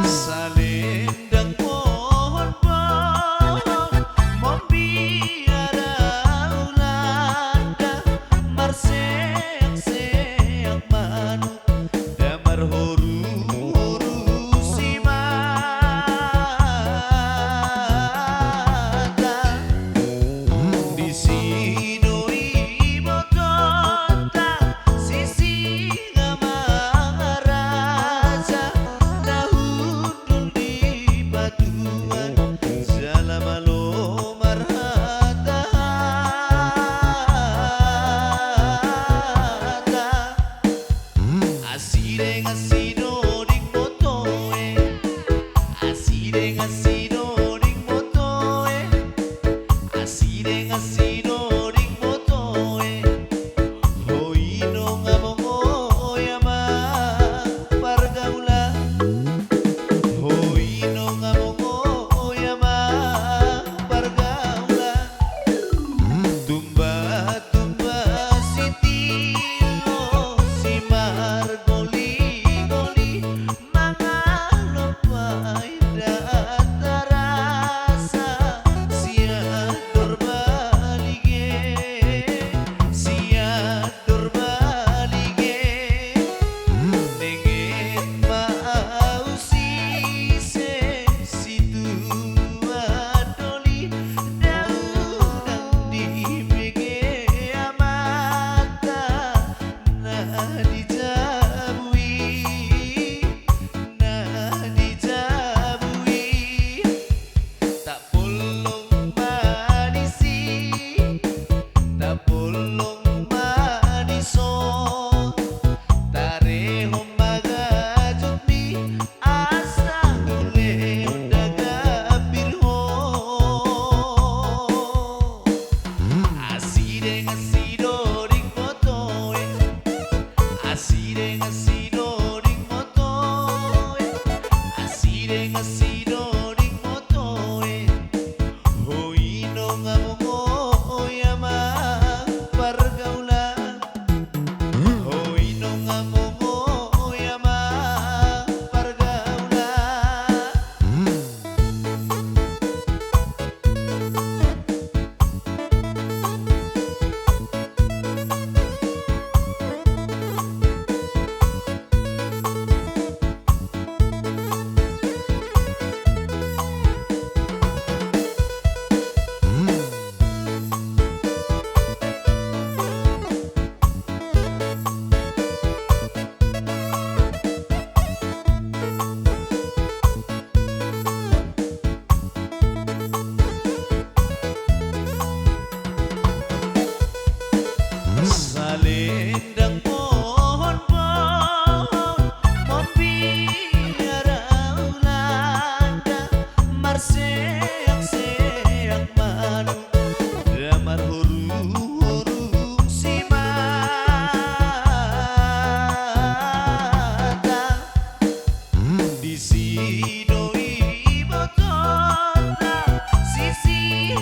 Salendang pohon pohon membiara ulanda marseak-seak manuk damar horu-horu simata di sino ibu kota sisi Raja dahulu di batuan Jalamalo marhata asire ngasido ning motoe asire ngasido ning motoe asire ngasido ning motoe hoino ngamongo yama pargaula hoino ngamongo yama pargaula tumba tumba sitilo si margoli goli mangalo paida tarasa siatur balige siatur balige nengen mausi se situ adoli daudang di bege amata nah dijabui tak bolong manisi tak bolong maniso tare homaga jutmi asa dule daga birho asire ngasido ring motoe asire ngasido ring motoe asire ngasido ring motoe hoino ngamongo yama pargaula hoino ngamongo yama pargaula Salendang pohon pohon membiara ulanda marseak-seak manuk damar horu-horu simata di sino ibu kota sisi